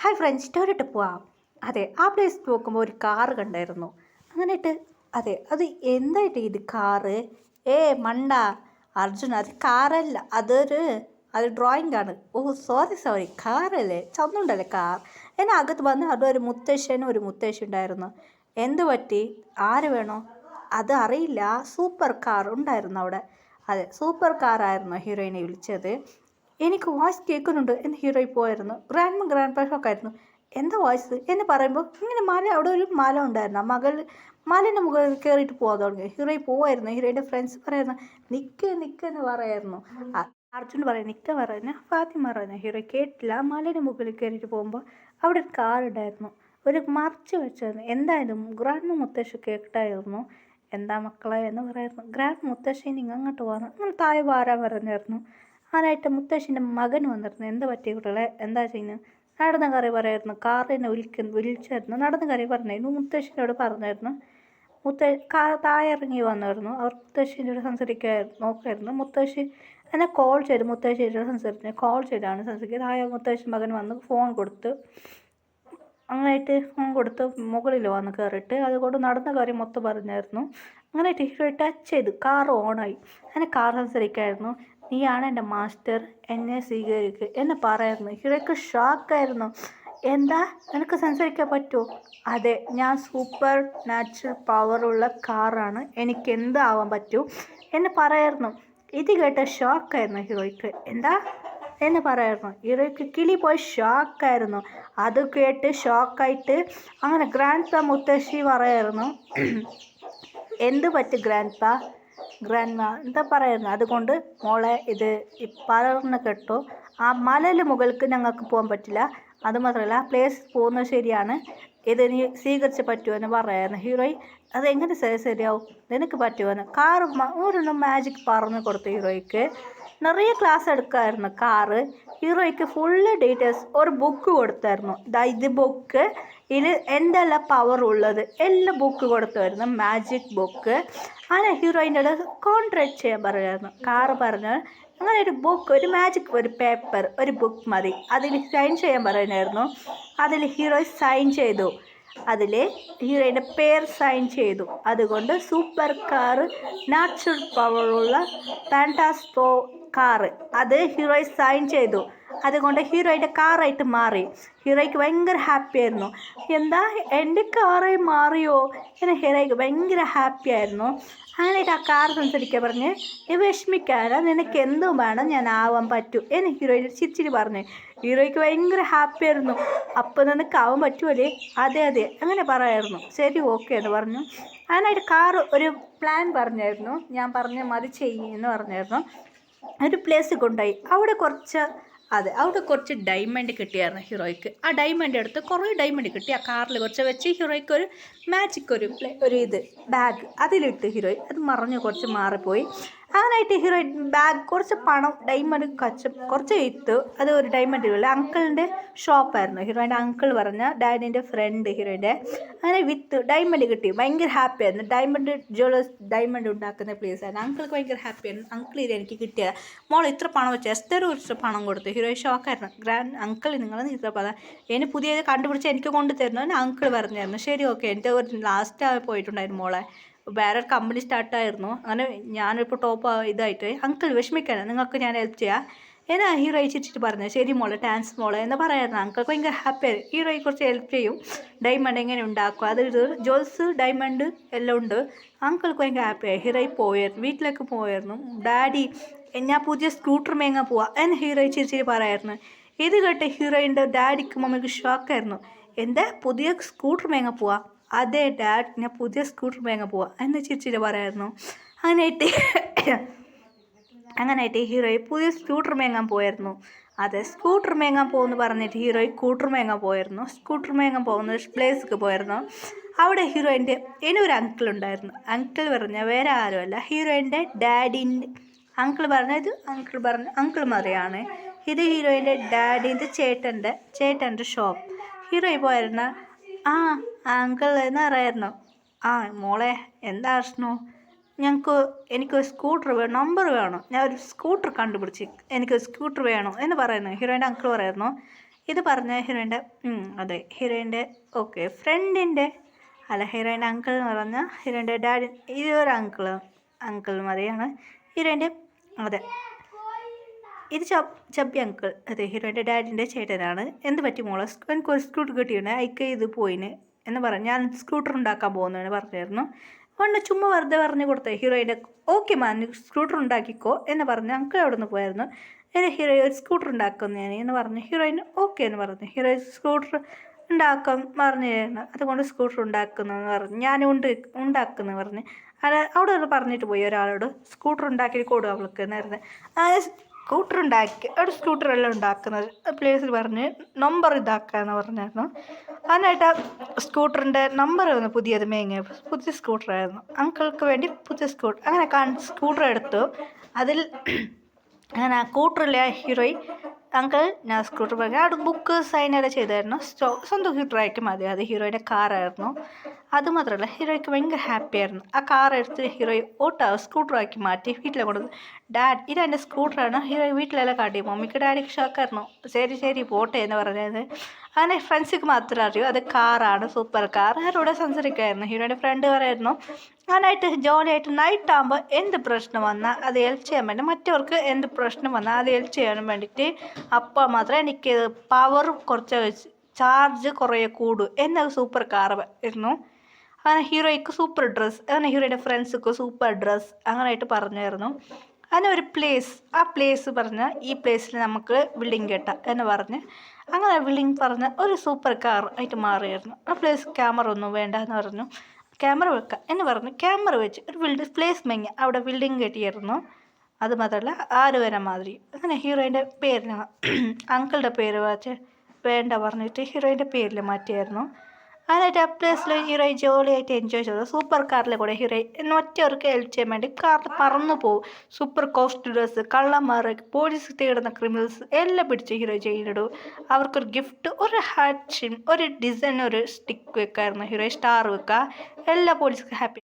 Hi friends, സ്റ്റോറിയിട്ട് പോവാം. അതെ, ആ പ്ലേസ് നോക്കുമ്പോൾ ഒരു കാറ് കണ്ടായിരുന്നു. അങ്ങനെയിട്ട് അത് എന്തായിട്ട് ഇത് കാറ്? മണ്ട അർജുന, അത് കാറല്ല, അത് ഡ്രോയിങ് ആണ്. ഓ സോറി, കാറല്ലേ, ചന്നുണ്ടല്ലേ കാർ. എന്നെ അകത്ത് വന്ന് അതൊരു മുത്തശ്ശനും ഒരു മുത്തശ്ശി ഉണ്ടായിരുന്നു. എന്ത് പറ്റി? ആര് വേണോ? അത് അറിയില്ല. സൂപ്പർ കാർ ഉണ്ടായിരുന്നു അവിടെ. അതെ, സൂപ്പർ കാറായിരുന്നു ഹീറോയിനെ വിളിച്ചത്. എനിക്ക് വോയിസ് കേൾക്കുന്നുണ്ട് എന്ന് ഹീറോയിൽ പോയിരുന്നു. ഗ്രാൻഡ് പാ ഷോക്കായിരുന്നു. എന്താ വോയിസ് എന്ന് പറയുമ്പോൾ ഇങ്ങനെ അവിടെ ഒരു മല ഉണ്ടായിരുന്നു. മലേൻ്റെ മുകളിൽ കയറിയിട്ട് പോകാൻ തുടങ്ങി. ഹീറോയിൽ പോവായിരുന്നു. ഹീറോയുടെ ഫ്രണ്ട്സ് പറയായിരുന്നു, നിൽക്കെന്ന് പറയായിരുന്നു. അർജുൻ പറയാം നിൽക്ക പറയുന്ന, ഫാത്തിമ പറയുന്ന. ഹീറോ കേട്ടില്ല. മലേൻ്റെ മുകളിൽ കയറിയിട്ട് പോകുമ്പോൾ അവിടെ ഒരു കാർ ഉണ്ടായിരുന്നു. ഒരു മറച്ച് വെച്ചായിരുന്നു. എന്തായാലും ഗ്രാൻഡ് മുത്തശ്ശി കേട്ടായിരുന്നു. എന്താ മക്കളെ എന്ന് പറയായിരുന്നു. ഗ്രാൻഡ് മുത്തശ്ശി നിങ്ങൾ അങ്ങോട്ട് പോകുന്നു, നിങ്ങൾ താഴെ വാരാൻ പറഞ്ഞായിരുന്നു. ആരായിട്ട് മുത്തശ്ശിൻ്റെ മകൻ വന്നിരുന്നു. എന്താ പറ്റിയ കുട്ടികളെ, എന്താ ചെയ്യുന്നത്? നടന്ന കറി പറയായിരുന്നു. കാറിനെ വിളിച്ചായിരുന്നു. നടന്ന കറി പറഞ്ഞായിരുന്നു. മുത്തശ്ശിനോട് പറഞ്ഞായിരുന്നു. കാർ താഴെ ഇറങ്ങി വന്നായിരുന്നു. അവർ മുത്തശ്ശിനോട് നോക്കായിരുന്നു. മുത്തശ്ശി എന്നെ കോൾ ചെയ്ത് മുത്തശ്ശിയോട് കോൾ ചെയ്താണ് സംസാരിക്കുക. താഴെ മുത്തശ്ശി മകൻ വന്ന് ഫോൺ കൊടുത്ത് ഫോൺ കൊടുത്ത് മുകളിൽ വന്ന് കയറിയിട്ട് അതുകൊണ്ട് നടന്ന കാര്യം മൊത്തം പറഞ്ഞായിരുന്നു. അങ്ങനെയായിട്ട് ഹീറോ ടച്ച് ചെയ്ത് കാർ ഓണായി. അങ്ങനെ കാർ സംസാരിക്കായിരുന്നു. നീയാണ് എൻ്റെ മാസ്റ്റർ, എന്നെ സ്വീകരിക്കുക എന്ന് പറയായിരുന്നു. ഹീറോയ്ക്ക് ഷോക്കായിരുന്നു. എന്താ, നിനക്ക് സംസാരിക്കാൻ പറ്റുമോ? അതെ, ഞാൻ സൂപ്പർ നാച്ചുറൽ പവറുള്ള കാറാണ്, എനിക്ക് എന്താവാൻ പറ്റൂ എന്ന് പറയായിരുന്നു. ഇത് കേട്ട ഷോക്കായിരുന്നു ഹീറോയ്ക്ക്. എന്താ എന്ന് പറയായിരുന്നു. ഹീറോയ്ക്ക് കിളി പോയി ഷോക്കായിരുന്നു. അത് കേട്ട് ഷോക്കായിട്ട് അങ്ങനെ ഗ്രാൻഡ് പാ മുത്തശ്ശി പറയായിരുന്നു. എന്ത് പറ്റും ഗ്രാൻഡ് മാ എന്താ പറയുന്നത്? അതുകൊണ്ട് മോളെ ഇത് പറഞ്ഞ് കേട്ടോ, ആ മലയിൽ മുകൾക്ക് ഞങ്ങൾക്ക് പോകാൻ പറ്റില്ല. അതുമാത്രമല്ല പ്ലേസ് പോകുന്നത് ശരിയാണ്, ഇത് നീ സ്വീകരിച്ച് പറ്റുമെന്ന് പറയായിരുന്നു. ഹീറോയി അതെങ്ങനെ ശരിയാവും, നിനക്ക് പറ്റുമെന്ന് ഒരു മാജിക് പറഞ്ഞു കൊടുത്തു ഹീറോയ്ക്ക്. നിറയെ ക്ലാസ് എടുക്കായിരുന്നു കാറ്. ഹീറോയ്ക്ക് ഫുള്ള് ഡീറ്റെയിൽസ് ഒരു ബുക്ക് കൊടുത്തായിരുന്നു. ഇത് ബുക്ക്, ഇത് എന്തെല്ലാം പവർ ഉള്ളത് എല്ലാം ബുക്ക് കൊടുത്തായിരുന്നു, മാജിക് ബുക്ക്. അങ്ങനെ ഹീറോയിൻ്റെ കോൺട്രാക്ട് ചെയ്യാൻ പറയുമായിരുന്നു. കാറ് പറഞ്ഞ് അങ്ങനെ ഒരു ബുക്ക്, ഒരു മാജിക്, ഒരു പേപ്പർ, ഒരു ബുക്ക് മതി, അതിൽ സൈൻ ചെയ്യാൻ പറയുമായിരുന്നു. അതിൽ ഹീറോ സൈൻ ചെയ്തു. അതിൽ ഹീറോയിൻ്റെ പേര് സൈൻ ചെയ്തു. അതുകൊണ്ട് സൂപ്പർ കാറ്, നാച്ചുറൽ പവറുള്ള ഫാൻറ്റാസ്കോ കാറ്, അത് ഹീറോ സൈൻ ചെയ്തു. അതുകൊണ്ട് ഹീറോയുടെ കാറായിട്ട് മാറി. ഹീറോയ്ക്ക് ഭയങ്കര ഹാപ്പി ആയിരുന്നു. എന്താ എൻ്റെ കാറായി മാറിയോ എന്ന് ഹീറോയ്ക്ക് ഭയങ്കര ഹാപ്പി ആയിരുന്നു. അങ്ങനെയായിട്ട് ആ കാർ സംസാരിക്കാൻ പറഞ്ഞ്, നീ വിഷമിക്കാതെ, നിനക്ക് എന്തും വേണം, ഞാൻ ആവാൻ പറ്റൂ എന്ന് ഹീറോയിന് ചിരിച്ചിരി പറഞ്ഞു. ഹീറോയ്ക്ക് ഭയങ്കര ഹാപ്പി ആയിരുന്നു. അപ്പോൾ നിനക്ക് ആവാൻ പറ്റുമല്ലേ? അതെ അങ്ങനെ പറയായിരുന്നു. ശരി, ഓക്കെ എന്ന് പറഞ്ഞു. അതിനായിട്ട് കാറ് ഒരു പ്ലാൻ പറഞ്ഞായിരുന്നു. ഞാൻ പറഞ്ഞ മതി ചെയ്യുമെന്ന് പറഞ്ഞായിരുന്നു. ഒരു പ്ലേസ് കൊണ്ടുപോയി. അവിടെ കുറച്ച് ഡയമണ്ട് കിട്ടിയായിരുന്നു ഹീറോയ്ക്ക്. ആ ഡയമണ്ട് എടുത്ത് കുറേ ഡയമണ്ട് കിട്ടി. ആ കാറിൽ കുറച്ച് വെച്ച് ഹീറോയ്ക്ക് ഒരു മാജിക് ഒരു ബാഗ് അതിലിട്ട് ഹീറോയി അത് കുറച്ച് മാറിപ്പോയി. അങ്ങനെയായിട്ട് ഹീറോയിൻ ബാഗ് കുറച്ച് പണം ഡയമണ്ട് കുറച്ച് ഇട്ടു. അത് ഒരു ഡയമണ്ടിലുള്ള അങ്കിളിൻ്റെ ഷോപ്പായിരുന്നു. ഹീറോയിൻ്റെ അങ്കിൾ പറഞ്ഞ ഡാഡിൻ്റെ ഫ്രണ്ട് ഹീറോയിൻ്റെ. അങ്ങനെ ഡയമണ്ട് കിട്ടി. ഭയങ്കര ഹാപ്പി ആയിരുന്നു. ഡയമണ്ട് ഉണ്ടാക്കുന്ന പ്ലേസ് ആയിരുന്നു. അങ്കിൾക്ക് ഭയങ്കര ഹാപ്പി ആയിരുന്നു. അങ്കിൾ ഇത് എനിക്ക് കിട്ടിയ മോൾ ഇത്ര പണം വെച്ച് കുറച്ച് പണം കൊടുത്തു. ഹീറോയിൻ ഷോക്കായിരുന്നു. അങ്കിൾ നിങ്ങൾ ഇത്ര പണം എന്നെ പുതിയത് കണ്ടുപിടിച്ച് എനിക്ക് കൊണ്ടു തരുന്നു എന്ന് അങ്കിൾ പറഞ്ഞായിരുന്നു. ശരി, ഓക്കെ. എൻ്റെ ഒരു ലാസ്റ്റ് പോയിട്ടുണ്ടായിരുന്നു മോളെ, വേറെ കമ്പനി സ്റ്റാർട്ടായിരുന്നു. അങ്ങനെ ഞാനിപ്പോൾ ടോപ്പ് ഇതായിട്ട്, അങ്കിൾ വിഷമിക്കാനാണ്, നിങ്ങൾക്ക് ഞാൻ ഹെൽപ്പ് ചെയ്യാം എന്നാ ഹീറോ ചിരിച്ചിട്ട് പറഞ്ഞു. ശരി മോളെ, താങ്ക്സ് മോളെ എന്ന് പറയായിരുന്നു. അങ്കിൾക്ക് ഭയങ്കര ഹാപ്പിയായി. ഹീറോയെ കുറച്ച് ഹെൽപ്പ് ചെയ്യും. ഡയമണ്ട് എങ്ങനെ ഉണ്ടാക്കും, അതൊരു ജോൽസ് ഡയമണ്ട് എല്ലാം ഉണ്ട്. അങ്കിൾക്ക് ഭയങ്കര ഹാപ്പിയായി. ഹീറോയി വീട്ടിലേക്ക് പോയായിരുന്നു. ഡാഡി ഞാൻ പുതിയ സ്കൂട്ടർ മേങ്ങാൻ പോവാ എന്ന് ഹീറോയി ചിരിച്ചിട്ട് പറയായിരുന്നു. ഇത് കേട്ട് ഹീറോയിൻ്റെ ഡാഡിക്ക് മമ്മിക്ക് ഷോക്കായിരുന്നു. എന്താ പുതിയ സ്കൂട്ടർ മേങ്ങാൻ പോവാ? അതെ ഡാഡ്, ഞാൻ പുതിയ സ്കൂട്ടർ മേങ്ങാൻ പോവാ എന്ന് ചിരിച്ചിട്ട് പറയായിരുന്നു. അങ്ങനെയായിട്ട് ഹീറോയി പുതിയ സ്കൂട്ടർ മേങ്ങാൻ പോയായിരുന്നു. അതെ, സ്കൂട്ടർ മേങ്ങാൻ പോകുമെന്ന് പറഞ്ഞിട്ട് ഹീറോയി സ്കൂട്ടർ മേങ്ങാൻ പോയായിരുന്നു. സ്കൂട്ടർ മേങ്ങാൻ പോകുന്ന പ്ലേസിലേക്ക് പോയായിരുന്നു. അവിടെ ഹീറോയിൻ്റെ ഇനിയൊരു അങ്കിൾ ഉണ്ടായിരുന്നു. അങ്കിൾ പറഞ്ഞ വേറെ ആരുമല്ല, ഹീറോയിൻ്റെ ഡാഡിൻ്റെ അങ്കിൾ അങ്കിൾ മറിയാണ്. ഇത് ഹീറോയിൻ്റെ ഡാഡിൻ്റെ ചേട്ടൻ്റെ ഷോപ്പ്. ഹീറോയി പോയിരുന്ന അങ്കിൾ എന്ന് പറയായിരുന്നു. മോളെ എന്താ പ്രശ്നം? എനിക്കൊരു സ്കൂട്ടർ നമ്പർ വേണം, ഞാൻ ഒരു സ്കൂട്ടർ കണ്ടുപിടിച്ച് എനിക്കൊരു സ്കൂട്ടർ വേണം എന്ന് പറയുന്നു. ഹീറോയിൻ്റെ അങ്കിൾ പറയായിരുന്നു. ഇത് പറഞ്ഞ ഹീറോയിൻ്റെ അതെ ഹീറോയിൻ്റെ ഓക്കെ ഫ്രണ്ടിൻ്റെ അല്ല ഹീറോയിൻ്റെ അങ്കിൾ എന്ന് പറഞ്ഞാൽ ഹീറോയിൻ്റെ ഡാഡി ഇതൊരു അങ്കിൾ മതിയാണ് ഹീറോയിൻ്റെ അതെ ഇത് ചബ്ബി അങ്കിൾ അതെ ഹീറോയിൻ്റെ ഡാഡിൻ്റെ ചേട്ടനാണ്. എന്ത് പറ്റി മോളെ എനിക്കൊരു സ്കൂട്ടർ കിട്ടിയിട്ടുണ്ട് അയക്ക് ഇത് പോയിന് എന്ന് പറഞ്ഞ് ഞാൻ സ്കൂട്ടർ ഉണ്ടാക്കാൻ പോകുന്നതാണ് പറഞ്ഞായിരുന്നു. കൊണ്ട് ചുമ്മാ വെറുതെ പറഞ്ഞു കൊടുത്തേ ഹീറോയിൻ്റെ ഓക്കെ മാൻ സ്കൂട്ടർ ഉണ്ടാക്കിക്കോ എന്ന് പറഞ്ഞ് അങ്കിൾ അവിടെ നിന്ന് പോയായിരുന്നു. എൻ്റെ ഹീറോയിൻ ഒരു സ്കൂട്ടർ ഉണ്ടാക്കുന്നതാണ് എന്ന് പറഞ്ഞ് ഹീറോയിൻ ഓക്കെ എന്ന് പറഞ്ഞു. ഹീറോയിൻ സ്കൂട്ടർ ഉണ്ടാക്കാൻ പറഞ്ഞായിരുന്നു. അതുകൊണ്ട് സ്കൂട്ടർ ഉണ്ടാക്കുന്നതെന്ന് പറഞ്ഞ് ഞാൻ ഉണ്ടാക്കുന്നു പറഞ്ഞ് അവിടെ പറഞ്ഞിട്ട് പോയി ഒരാളോട് സ്കൂട്ടർ ഉണ്ടാക്കി കൊടുക്കും അവൾക്ക് എന്നായിരുന്നു. സ്കൂട്ടർ ഉണ്ടാക്കി അവിടെ സ്കൂട്ടറെല്ലാം ഉണ്ടാക്കുന്നത് പ്ലേസിൽ പറഞ്ഞ് നമ്പർ ഇതാക്കാന്ന് പറഞ്ഞായിരുന്നു. അതിനായിട്ട് സ്കൂട്ടറിൻ്റെ നമ്പർ വന്നു പുതിയത് പുതിയ സ്കൂട്ടറായിരുന്നു അങ്കിൾക്ക് വേണ്ടി പുതിയ സ്കൂട്ടർ അങ്ങനെ സ്കൂട്ടർ എടുത്തു. അതിൽ അങ്ങനെ ആ സ്കൂട്ടറിലെ ഹീറോയിൻ അങ്കിൾ ഞാൻ സ്കൂട്ടർ പറഞ്ഞു അവിടെ ബുക്ക് സൈനെല്ലാം ചെയ്തായിരുന്നു. സ്വന്തം സ്കൂട്ടറായിരിക്കും മതി. അത് ഹീറോയിൻ്റെ കാറായിരുന്നു. അതുമാത്രമല്ല ഹീറോയ്ക്ക് ഭയങ്കര ഹാപ്പിയായിരുന്നു. ആ കാർ എടുത്ത് ഹീറോയി സ്കൂട്ടറാക്കി മാറ്റി വീട്ടിലെ കൊണ്ടുവന്നു. ഡാഡ് ഇതെൻ്റെ സ്കൂട്ടറാണ്. ഹീറോയി വീട്ടിലെല്ലാം കാട്ടി മമ്മിക്ക് ഡാഡിക്ക് ഷോക്കായിരുന്നു. ശരി പോട്ടെ എന്ന് പറഞ്ഞത്. അങ്ങനെ ഫ്രണ്ട്സിക്ക് മാത്രമേ അറിയൂ അത് കാറാണ് സൂപ്പർ കാർ. ആരോടെ സംസാരിക്കുമായിരുന്നു. ഹീറോയുടെ ഫ്രണ്ട് പറയായിരുന്നു അങ്ങനായിട്ട് ജോലിയായിട്ട് നൈറ്റ് ആകുമ്പോൾ എന്ത് പ്രശ്നം വന്നാൽ അത് ഹെൽപ്പ് ചെയ്യാൻ വേണ്ടി മറ്റവർക്ക് എന്ത് പ്രശ്നം വന്നാൽ അത് ഹെൽപ്പ് ചെയ്യാൻ വേണ്ടിയിട്ട് അപ്പോൾ മാത്രമേ എനിക്ക് പവർ കുറച്ച് ചാർജ് കുറേ കൂടും എന്നൊരു സൂപ്പർ കാർ ആയിരുന്നു. അങ്ങനെ ഹീറോയ്ക്ക് സൂപ്പർ ഡ്രസ്സ് അങ്ങനെ ഹീറോയുടെ ഫ്രണ്ട്സിക്ക് സൂപ്പർ ഡ്രസ്സ് അങ്ങനെയായിട്ട് പറഞ്ഞായിരുന്നു. അങ്ങനെ ഒരു പ്ലേസ് ആ പ്ലേസ് പറഞ്ഞാൽ ഈ പ്ലേസിൽ നമുക്ക് ബിൽഡിങ് കെട്ടാം എന്ന് പറഞ്ഞ് അങ്ങനെ ബിൽഡിങ് പറഞ്ഞ് ഒരു സൂപ്പർ കാർ ആയിട്ട് മാറിയായിരുന്നു. ആ പ്ലേസ് ക്യാമറ ഒന്നും വേണ്ട എന്ന് പറഞ്ഞു. ക്യാമറ വെക്കാം എന്ന് പറഞ്ഞു. ക്യാമറ വെച്ച് ഒരു പ്ലേസ് മെങ്ങി അവിടെ ബിൽഡിങ് കെട്ടിയായിരുന്നു. അത് മാത്രമല്ല 6 വരെ മാതിരി അങ്ങനെ ഹീറോയിൻ്റെ പേരിന് അങ്കിളുടെ പേര് വെച്ച് വേണ്ട പറഞ്ഞിട്ട് ഹീറോയിൻ്റെ പേരിൽ മാറ്റിയായിരുന്നു. അതിനായിട്ട് ആ പ്ലേസിൽ ഹീറോയി ജോളിയായിട്ട് എൻജോയ് ചെയ്തു. സൂപ്പർ കാറിലെ കൂടെ ഹീറോയി ഒറ്റവർക്ക് ഹെൽപ്പ് ചെയ്യാൻ വേണ്ടി കാറിൽ പറന്നു പോകും. സൂപ്പർ കോസ്റ്റ്യൂസ് കള്ളന്മാർ പോലീസ് തേടുന്ന ക്രിമിനൽസ് എല്ലാം പിടിച്ച് ഹീറോയി ചെയ്തിടും. അവർക്കൊരു ഗിഫ്റ്റ് ഒരു ഹാറ്റ് ഒരു ഡിസൈൻ ഒരു സ്റ്റിക്ക് വെക്കായിരുന്നു. ഹീറോയി സ്റ്റാർ വെക്കുക എല്ലാ പോലീസും ഹാപ്പി.